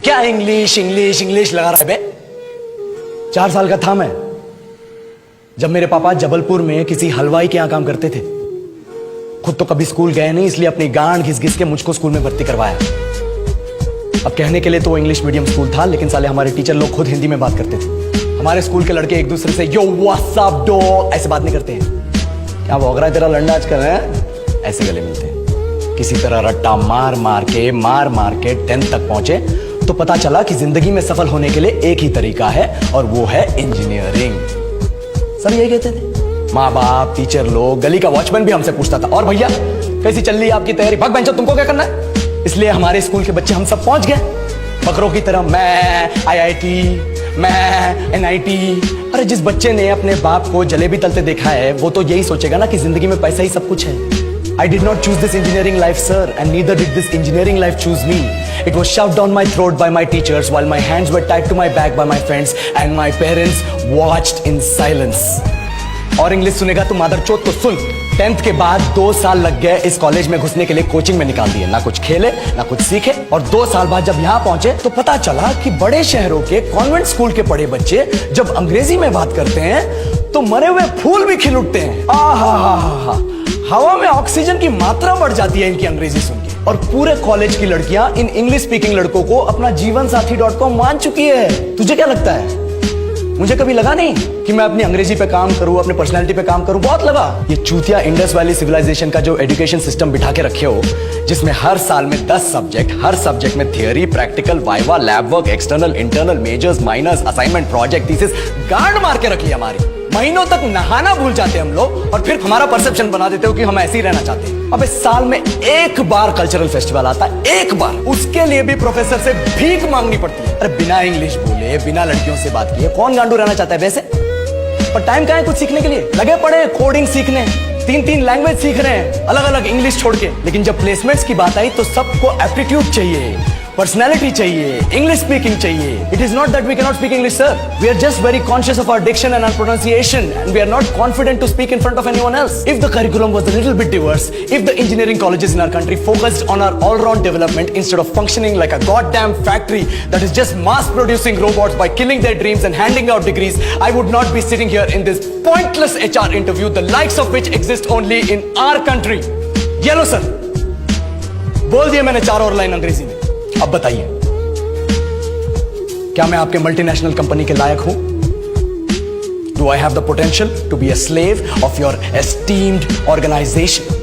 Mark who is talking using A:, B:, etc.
A: क्या English English English लगा रहा है बे? 4 साल का था मैं जब मेरे पापा जबलपुर में किसी हलवाई के यहां काम करते थे। खुद तो कभी स्कूल गए नहीं, इसलिए अपनी गांड घिस घिस के मुझको स्कूल में भर्ती करवाया। अब कहने के लिए तो वो इंग्लिश मीडियम स्कूल था, लेकिन साले हमारे टीचर लोग खुद हिंदी में बात करते थे। हमारे स्कूल के लड़के एक दूसरे से यो व्हाट्स अप डॉग ऐसे बात नहीं करते हैं। क्या भौंक रहा है तेरा लंडा आजकल है? ऐसे गले मिलते हैं। किसी तरह रट्टा मार मार के 10th तक पहुंचे तो पता चला कि जिंदगी में सफल होने के लिए एक ही तरीका है और वो है इंजीनियरिंग। सब यही कहते थे, माँ बाप, टीचर लोग, गली का वॉचमैन भी हमसे पूछता था, और भैया कैसी चल रही है आपकी तैयारी? भाग बेंचो, तुमको क्या करना है? इसलिए हमारे स्कूल के बच्चे हम सब पहुंच गए बकरों की तरह। मैं IIT, मैं NIT। अरे जिस बच्चे ने अपने बाप को जलेबी तलते देखा है वो तो यही सोचेगा ना कि जिंदगी में पैसा ही सब कुछ है। I did not choose this engineering life, sir, and neither did this engineering life choose me. It was shoved down my throat by my teachers while my hands were tied to my back by my friends and my parents watched in silence. और English सुनेगा तो मादरचोद तो सुन। 10th के बाद 2 साल लग गए इस कॉलेज में घुसने के लिए, कोचिंग में निकाल दिए। ना कुछ खेले ना कुछ सीखे, और 2 साल बाद जब यहाँ पहुंचे तो पता चला कि बड़े शहरों के कॉन्वेंट स्कूल के पढ़े बच्चे जब अंग्रेजी में बात करते हैं तो मरे हुए फूल भी खिल उठते हैं। आहा, हवा में ऑक्सीजन की मात्रा बढ़ जाती है इनकी अंग्रेजी सुन के। और पूरे कॉलेज की लड़कियां इन इंग्लिश स्पीकिंग लड़कों को अपना जीवनसाथी.com मान चुकी है। तुझे क्या लगता है? मुझे कभी लगा नहीं कि मैं अपनी अंग्रेजी पे काम करूं, अपने पर्सनालिटी पे काम करूं। बहुत लगा। ये चूतिया इंडस वैली सिविलाइजेशन का जो एजुकेशन सिस्टम बिठा के रखे हो, जिसमें हर साल में 10 सब्जेक्ट, हर सब्जेक्ट में theory, practical, viva, lab work, external, internal, majors, minors, assignment, project, thesis, गांड मार के रखी हमारी। महीनों तक नहाना भूल जाते हम लोग और फिर हमारा परसेप्शन बना देते हो कि हम ऐसे ही रहना चाहते हैं। अब इस साल में एक बार कल्चरल फेस्टिवल आता है, एक बार, उसके लिए भी प्रोफेसर से भीख मांगनी पड़ती है। अरे बिना इंग्लिश बोले, बिना लड़कियों से बात किए कौन गांडू रहना चाहता है वैसे? और टाइम कहाँ है कुछ सीखने के लिए? लगे पड़े कोडिंग सीखने, 3 लैंग्वेज सीख रहे हैं अलग अलग इंग्लिश छोड़ के। लेकिन जब प्लेसमेंट्स की बात आई तो सबको एप्टीट्यूड चाहिए, पर्सनैलिटी चाहिए, इंग्लिश स्पीकिंग चाहिए। It is not that we cannot speak English, sir. We are just very conscious of our diction and our pronunciation, and we are not confident to speak in front of anyone else. If the curriculum was a little bit diverse, if the engineering colleges in our country focused on our all-round development instead of functioning like a goddamn factory that is just mass-producing robots by killing their dreams and handing out degrees, I would not be sitting here in this pointless HR interview, the likes of which exist only in our country. Yellow, sir. बोल दिया मैंने 4 और line अंग्रेजी में। अब बताइए, क्या मैं आपके मल्टीनेशनल कंपनी के लायक हूं? Do I have the potential to be a slave of your esteemed organization?